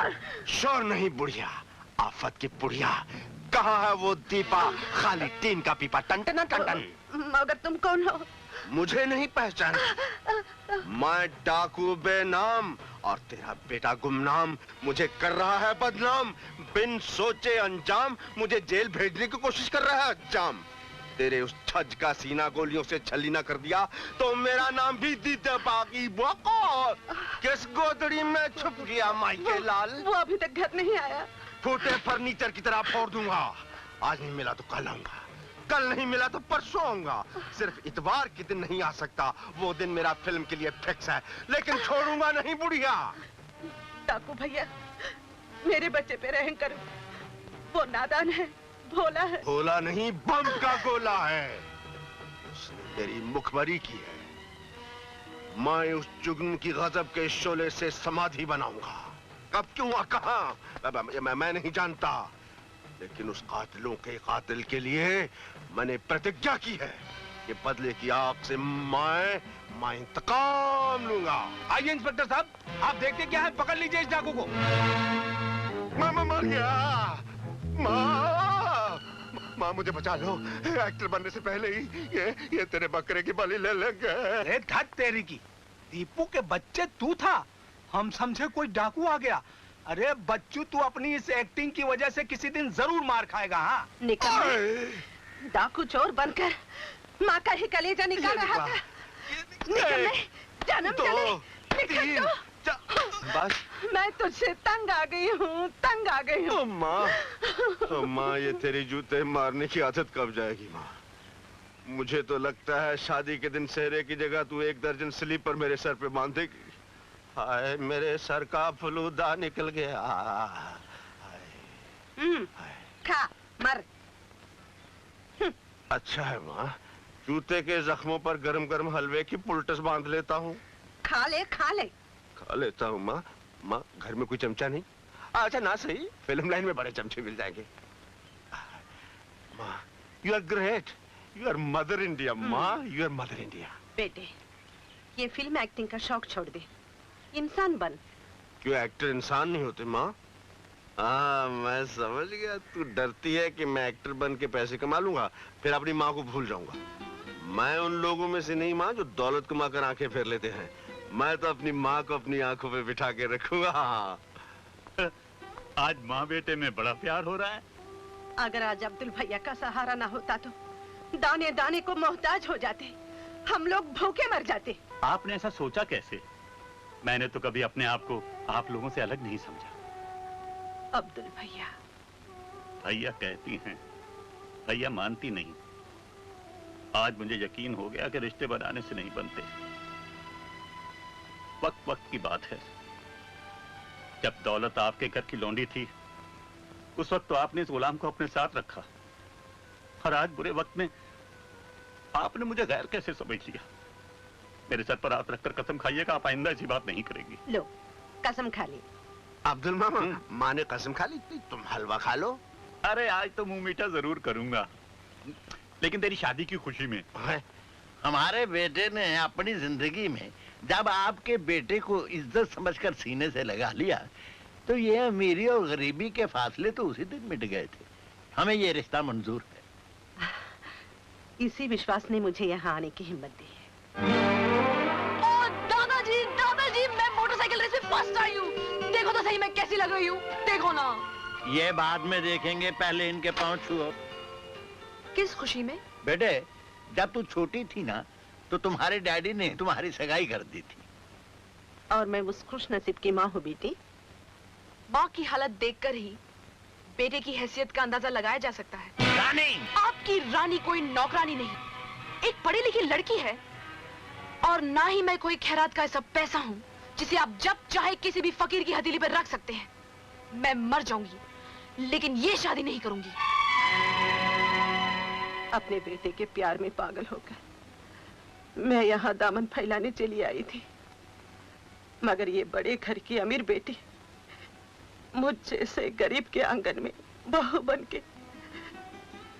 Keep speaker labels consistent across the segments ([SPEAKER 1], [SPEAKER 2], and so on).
[SPEAKER 1] चोर।
[SPEAKER 2] चोर नहीं बुढ़िया, आफत की बुढ़िया। कहाँ है वो दीपा, खाली टीन का पीपा, टन टन टन टन।
[SPEAKER 1] मगर तुम कौन हो?
[SPEAKER 2] मुझे नहीं पहचाना? मैं डाकू बेनाम और तेरा बेटा गुमनाम मुझे कर रहा है बदनाम। बिन सोचे अंजाम मुझे जेल भेजने की कोशिश कर रहा है जाम। तेरे उस छज का सीना गोलियों से छलीना कर दिया तो मेरा नाम भी दीदा बागी बकौर। किस गोदड़ी में छुप गया माइके लाल?
[SPEAKER 1] वो अभी तक घर नहीं आया।
[SPEAKER 2] फूटे फर्नीचर की तरह फोड़ दूंगा। आज नहीं मिला तो कल आऊंगा, कल नहीं मिला तो परसों आऊंगा। सिर्फ इतवार के दिन नहीं आ सकता, वो दिन मेरा फिल्म के लिए फिक्स है, लेकिन छोड़ूंगा नहीं बुढ़िया।
[SPEAKER 1] डाकू भैया, मेरे बच्चे पे रहम करो। वो नादान है, भोला है।
[SPEAKER 2] भोला नहीं, बम का गोला है। उसने मेरी मुखबरी की है। मैं उस जुगनू की गजब के शोले से समाधि बनाऊंगा। कब, क्यों और कहां मैं नहीं जानता, लेकिन उस कातिलों के कातिल के लिए मैंने प्रतिज्ञा की है कि बदले की आग से मैं इंतकाम लूंगा।
[SPEAKER 3] आइए इंस्पेक्टर साहब, आप देखते क्या है, पकड़ लीजिए इस डाकू को।
[SPEAKER 2] मामा मर गया। माँ मुझे बचा लो, एक्टर बनने से पहले ही ये तेरे बकरे की बलि ले लेंगे।
[SPEAKER 3] अरे धत तेरी की, दीपू के बच्चे तू था, हम समझे कोई डाकू आ गया। अरे बच्चू, तू अपनी इस एक्टिंग की वजह से किसी दिन जरूर मार खाएगा। हाँ,
[SPEAKER 1] निकल डाकू चोर बनकर माँ का ही कलेजा निकाल रहा था। निकल जन्म चले, निकल तो।
[SPEAKER 2] बस
[SPEAKER 1] मैं तुझसे तंग आ गई हूँ, तंग आ गई हूँ।
[SPEAKER 2] माँ ये तेरी जूते मारने की आदत कब जाएगी माँ? मुझे तो लगता है शादी के दिन सेहरे की जगह तू 1 दर्जन स्लीपर मेरे सर पे बांधेगी। हाय मेरे सर का फलूदा निकल गया।
[SPEAKER 1] खा मर।
[SPEAKER 2] अच्छा है माँ, जूते के जख्मों पर गरम गरम हलवे की पुलटस बांध लेता हूँ।
[SPEAKER 1] खा ले खा ले।
[SPEAKER 2] खा लेता हूँ माँ। माँ घर में कोई चमचा नहीं? अच्छा ना सही, फिल्म लाइन में बड़े चमचे मिल जाएंगे। माँ you are great, you are mother India. माँ यू आर मदर इंडिया।
[SPEAKER 1] बेटे, ये फिल्म एक्टिंग का शौक छोड़ दे, इंसान बन।
[SPEAKER 2] क्यों एक्टर इंसान नहीं होते माँ? हाँ मैं समझ गया, तू डरती है कि मैं एक्टर बन के पैसे कमा लूंगा, फिर अपनी माँ को भूल जाऊंगा। मैं उन लोगों में से नहीं माँ जो दौलत कमा कर आंखें फेर लेते हैं। मैं तो अपनी माँ को अपनी आंखों पे बिठा के रखूंगा।
[SPEAKER 4] आज माँ बेटे में बड़ा प्यार हो रहा है।
[SPEAKER 1] अगर आज अब्दुल भैया का सहारा ना होता तो दाने दाने को मोहताज हो जाते, हम लोग भूखे मर जाते।
[SPEAKER 4] आपने ऐसा सोचा कैसे? मैंने तो कभी अपने आप को आप लोगों से अलग नहीं समझा।
[SPEAKER 1] अब्दुल भैया।
[SPEAKER 4] भैया कहती हैं, भैया मानती नहीं। आज मुझे यकीन हो गया कि रिश्ते बनाने से नहीं बनते। वक्त वक्त की बात है। जब दौलत आपके घर की लौंडी थी, उस वक्त तो आपने इस गुलाम को अपने साथ रखा, और आज बुरे वक्त में आपने मुझे गैर कैसे समझ लिया? मेरे सर पर हाथ रखकर कसम खाइएगा आप आइंदा ऐसी बात नहीं करेंगी।
[SPEAKER 1] लो कसम खा ली।
[SPEAKER 2] अब्दुल मामा, माँ ने कसम खा ली, तुम हलवा खा लो।
[SPEAKER 4] अरे आज तो मुंह मीठा जरूर करूंगा, लेकिन तेरी शादी की खुशी में।
[SPEAKER 5] हमारे बेटे ने अपनी जिंदगी में जब आपके बेटे को इज्जत समझकर सीने से लगा लिया, तो ये अमीरी और गरीबी के फासले तो उसी दिन मिट गए थे। हमें ये रिश्ता मंजूर है।
[SPEAKER 1] इसी विश्वास ने मुझे यहाँ आने की हिम्मत दी है।
[SPEAKER 6] दादाजी, मैं मोटरसाइकिल रेस में फर्स्ट आई हूँ। देखो तो सही मैं कैसी लग रही हूँ, देखो ना।
[SPEAKER 5] ये बाद में देखेंगे, पहले इनके पांव छुओ।
[SPEAKER 6] किस खुशी में?
[SPEAKER 5] बेटे, जब तू छोटी थी ना, तो तुम्हारे डैडी ने तुम्हारी सगाई कर दी थी।
[SPEAKER 1] और मैं उस खुश नसीब की माँ हूँ बेटी।
[SPEAKER 6] माँ की हालत देखकर ही बेटे की हैसियत का अंदाजा लगाया जा सकता है।
[SPEAKER 5] रानी!
[SPEAKER 6] आपकी रानी कोई नौकरानी नहीं, एक पढ़ी लिखी लड़की है। और ना ही मैं कोई खैरात का ऐसा पैसा हूँ जिसे आप जब चाहे किसी भी फकीर की हथेली पर रख सकते हैं। मैं मर जाऊंगी, लेकिन ये शादी नहीं करूंगी।
[SPEAKER 1] अपने बेटे के प्यार में पागल होकर मैं यहाँ दामन फैलाने चली आई थी, मगर ये बड़े घर की अमीर बेटी मुझ जैसे गरीब के आंगन में बहू बन के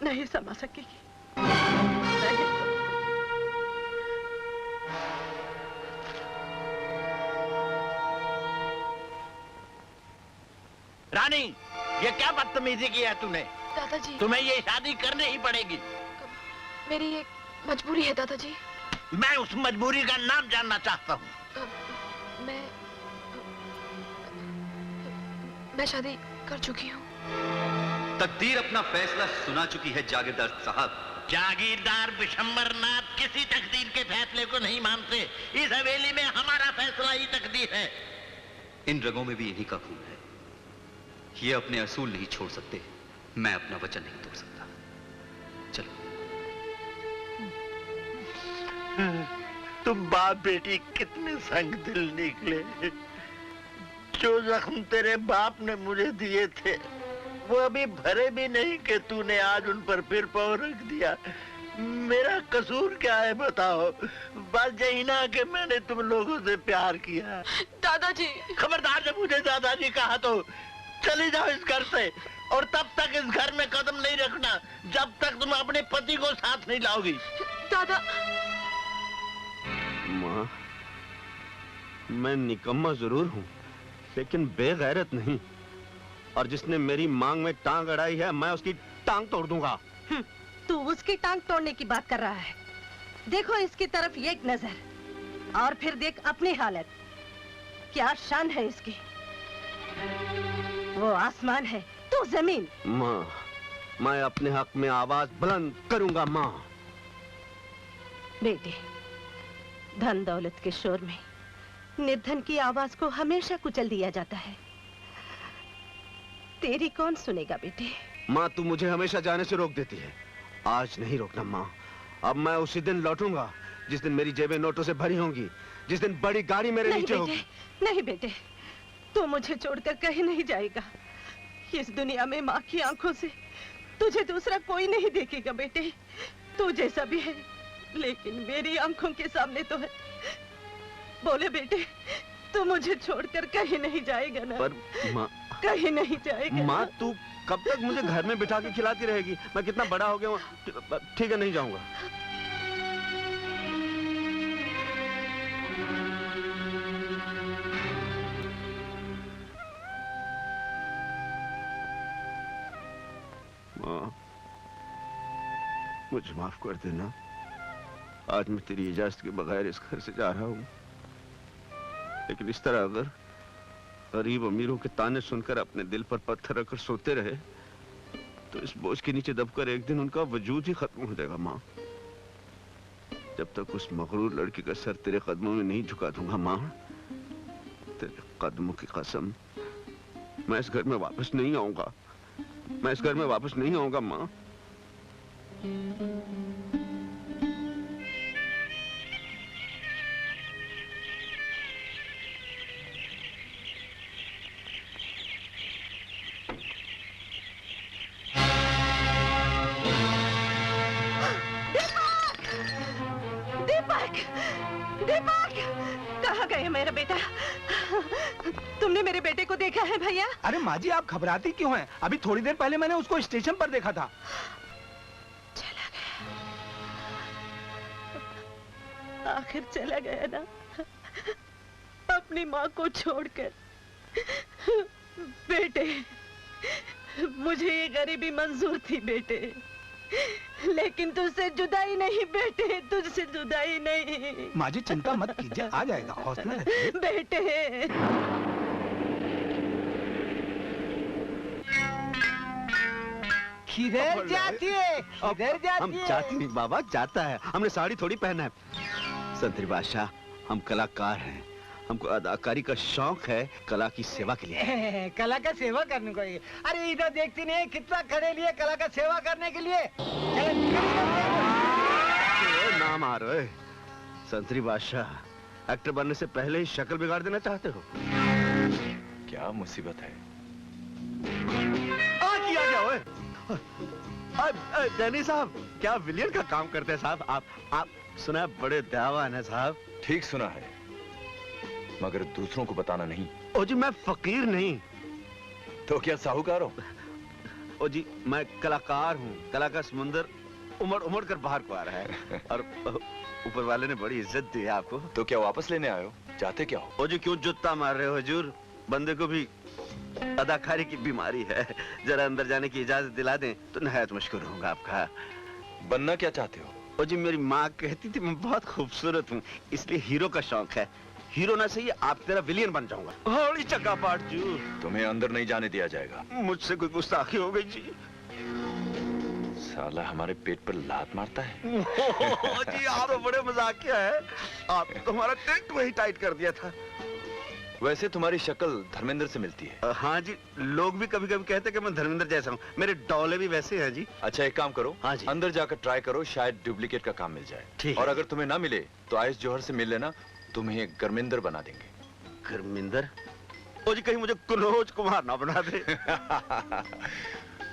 [SPEAKER 1] नहीं समा सकेगी। नहीं।
[SPEAKER 5] रानी, ये क्या बदतमीजी की है तूने?
[SPEAKER 6] दादाजी,
[SPEAKER 5] तुम्हें ये शादी करनी ही पड़ेगी।
[SPEAKER 6] मेरी एक मजबूरी है दादाजी।
[SPEAKER 5] मैं उस मजबूरी का नाम जानना चाहता हूँ।
[SPEAKER 6] मैं शादी कर चुकी हूँ।
[SPEAKER 7] तकदीर अपना फैसला सुना चुकी है जागीरदार साहब।
[SPEAKER 5] जागीरदार बिशंबरनाथ किसी तकदीर के फैसले को नहीं मानते। इस हवेली में हमारा फैसला ही तकदीर है।
[SPEAKER 7] इन रगों में भी इन्हीं का खून है। ये अपने असूल नहीं छोड़ सकते, मैं अपना वचन नहीं तोड़ सकता। चलो।
[SPEAKER 5] तुम बाप बेटी कितने संग दिल निकले। जो जख्म तेरे बाप ने मुझे दिए थे वो अभी भरे भी नहीं कि तूने आज उन पर फिर पाँव रख दिया। मेरा कसूर क्या है बताओ? बस यही ना कि मैंने तुम लोगों से प्यार किया।
[SPEAKER 6] दादाजी,
[SPEAKER 5] खबरदार जब मुझे दादाजी कहा तो चली जाओ इस घर से, और तब तक इस घर में कदम नहीं रखना जब तक तुम अपने पति को साथ नहीं लाओगी।
[SPEAKER 6] दादा।
[SPEAKER 2] माँ, मैं निकम्मा जरूर हूँ लेकिन बेगैरत नहीं, और जिसने मेरी मांग में टांग अड़ाई है मैं उसकी टांग तोड़ दूंगा।
[SPEAKER 8] तू उसकी टांग तोड़ने की बात कर रहा है। देखो इसकी तरफ एक नजर, और फिर देख अपनी हालत। क्या शान है इसकी। वो आसमान है, तू जमीन।
[SPEAKER 2] माँ, मैं अपने हक में आवाज बुलंद करूंगा। माँ,
[SPEAKER 8] बेटे, धन दौलत के शोर में निर्धन की आवाज को हमेशा कुचल दिया जाता है। तेरी कौन सुनेगा बेटे?
[SPEAKER 2] माँ, तू मुझे हमेशा जाने से रोक देती है। आज नहीं रोकना माँ। अब मैं उसी दिन लौटूंगा जिस दिन मेरी जेबें नोटों से भरी होंगी, जिस दिन बड़ी गाड़ी मेरे नीचे होगी।
[SPEAKER 8] नहीं बेटे, तू मुझे छोड़कर कहीं नहीं जाएगा। इस दुनिया में माँ की आंखों से तुझे दूसरा कोई नहीं देखेगा बेटे। तू जैसा भी है, लेकिन मेरी आंखों के सामने तो है। बोले बेटे, तू मुझे छोड़कर कहीं नहीं जाएगा ना?
[SPEAKER 2] पर माँ,
[SPEAKER 8] कहीं नहीं जाएगा।
[SPEAKER 2] माँ, तू कब तक मुझे घर में बिठा के खिलाती रहेगी? मैं कितना बड़ा हो गया हूँ। ठीक है, नहीं जाऊंगा। माँ, मुझे माफ कर देना। आज मैं तेरी इजाजत के बगैर इस घर से जा रहा हूँ, लेकिन इस तरह अगर गरीब अमीरों के ताने सुनकर अपने दिल पर पत्थर रखकर सोते रहे तो इस बोझ के नीचे दबकर एक दिन उनका वजूद ही खत्म हो जाएगा। माँ, जब तक उस मगरूर लड़की का सर तेरे कदमों में नहीं झुका दूंगा माँ, तेरे कदमों की कसम, मैं इस घर में वापस नहीं आऊंगा। मैं इस घर में वापस नहीं आऊंगा माँ।
[SPEAKER 8] कहाँ गए मेरा बेटा? तुमने मेरे बेटे को देखा है भैया?
[SPEAKER 3] अरे माँ जी, आप घबराती क्यों हैं? अभी थोड़ी देर पहले मैंने उसको स्टेशन पर देखा था।
[SPEAKER 8] चला गया। आखिर चला गया ना, अपनी माँ को छोड़कर। बेटे, मुझे ये गरीबी मंजूर थी बेटे, लेकिन तुझसे जुदाई नहीं बेटे, तुझसे जुदाई नहीं।
[SPEAKER 3] माँ जी चिंता मत कीजिए, आ जाएगा, हौसला रखिए।
[SPEAKER 8] बेटे,
[SPEAKER 3] किधर जाती है? किधर जाती
[SPEAKER 2] हम
[SPEAKER 3] है?
[SPEAKER 2] जाती नहीं बाबा, जाता है। हमने साड़ी थोड़ी पहना है। संतरी बादशाह, हम कलाकार हैं, हमको अदाकारी का शौक है, कला की सेवा के लिए।
[SPEAKER 9] कला का सेवा करने को। अरे इधर देखती नहीं कितना खड़े लिए कला का सेवा करने के लिए।
[SPEAKER 2] ना मारो संतरी बादशाह, एक्टर बनने से पहले ही शक्ल बिगाड़ देना चाहते हो?
[SPEAKER 10] क्या मुसीबत है?
[SPEAKER 2] किया क्या ओए? डैनी साहब, क्या विलियन का काम करते हैं साहब? आप सुना है बड़े दयावान है साहब।
[SPEAKER 10] ठीक सुना है, मगर दूसरों को बताना नहीं।
[SPEAKER 2] ओ जी, मैं फकीर नहीं।
[SPEAKER 10] तो क्या साहूकार हो?
[SPEAKER 2] ओ जी, मैं कलाकार हूँ। कला का समुंदर उमड़ उमड़ कर बाहर को आ रहा है, और ऊपर वाले ने बड़ी इज्जत दी है आपको।
[SPEAKER 10] तो क्या वापस लेने आए हो? चाहते क्या हो?
[SPEAKER 2] ओ जी, क्यों जुत्ता मार रहे हो हुजूर? बंदे को भी
[SPEAKER 11] अदाकारी की बीमारी है। जरा अंदर जाने की इजाजत दिला दें तो नहायत मशकूर होगा आपका।
[SPEAKER 10] बनना क्या चाहते हो?
[SPEAKER 11] और जी मेरी माँ कहती थी मैं बहुत खूबसूरत हूँ, इसलिए हीरो का शौक है। हीरो ना सही आप तेरा विलियन बन जाऊंगा। होली चक्का पाट जू।
[SPEAKER 10] तुम्हें अंदर नहीं जाने दिया जाएगा।
[SPEAKER 11] मुझसे कोई गुस्ताखी हो गई जी।
[SPEAKER 10] साला हमारे पेट पर लात मारता है।
[SPEAKER 11] जी आप तो बड़े मजाकिया है। आपने तो हमारा टेंट वही टाइट कर दिया था।
[SPEAKER 10] वैसे तुम्हारी शक्ल धर्मेंद्र से मिलती है।
[SPEAKER 11] हाँ जी, लोग भी कभी कभी कहते हैं कि मैं धर्मेंद्र जैसा हूँ। मेरे डौले भी वैसे हैं जी।
[SPEAKER 10] अच्छा एक काम करो,
[SPEAKER 11] हाँ जी।
[SPEAKER 10] अंदर जाकर ट्राई करो, शायद डुप्लीकेट का काम मिल जाए।
[SPEAKER 11] ठीक
[SPEAKER 10] और
[SPEAKER 11] है।
[SPEAKER 10] अगर तुम्हें ना मिले तो आयुष जौहर से मिल लेना, तुम्हें गर्मिंदर बना देंगे।
[SPEAKER 11] गर्मिंदर? ओ जी कहीं मुझे कुनोज कुमार ना बना दे।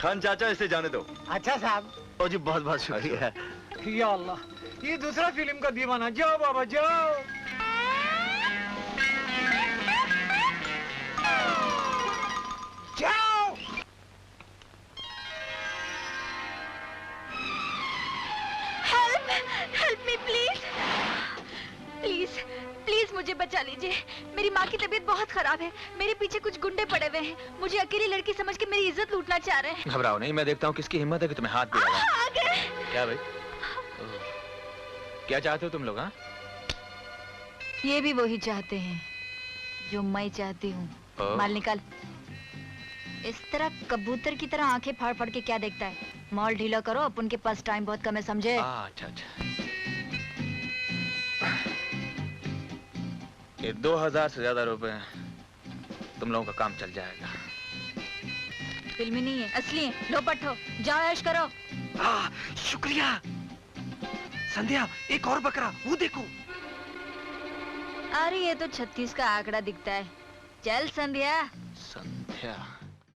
[SPEAKER 10] खान चाचा इसे जाने दो।
[SPEAKER 9] अच्छा साहब।
[SPEAKER 11] ओ जी बहुत बहुत शुक्रिया।
[SPEAKER 9] या अल्लाह, ये दूसरा फिल्म का दीवाना। जाओ बाबा जाओ। जाओ।
[SPEAKER 12] Help me please. Please please मुझे बचा लीजिए। मेरी माँ की तबीयत बहुत खराब है। मेरे पीछे कुछ गुंडे पड़े हुए हैं। मुझे अकेली लड़की समझ के मेरी इज्जत लूटना चाह रहे हैं।
[SPEAKER 13] घबराओ नहीं, मैं देखता हूँ किसकी हिम्मत है कि तुम्हें हाथ भी लगाए।
[SPEAKER 12] आ गए।
[SPEAKER 13] क्या भाई, क्या चाहते हो तुम लोग? हाँ,
[SPEAKER 12] ये भी वही चाहते हैं जो मैं चाहती हूँ। माल निकाल। इस तरह कबूतर की तरह आंखें फाड़ फाड़ के क्या देखता है? मॉल ढीला करो, अपन के पास टाइम बहुत कम है, समझे?
[SPEAKER 13] अच्छा अच्छा। ये 2000 से ज्यादा रुपए तुम लोगों का काम चल जाएगा।
[SPEAKER 12] फिल्मी नहीं है, असली है। लो पट्टो, जाओ ऐश करो।
[SPEAKER 3] शुक्रिया। संध्या, एक और बकरा, वो देखो।
[SPEAKER 12] अरे ये तो 36 का आंकड़ा दिखता है। चल संध्या।
[SPEAKER 13] संध्या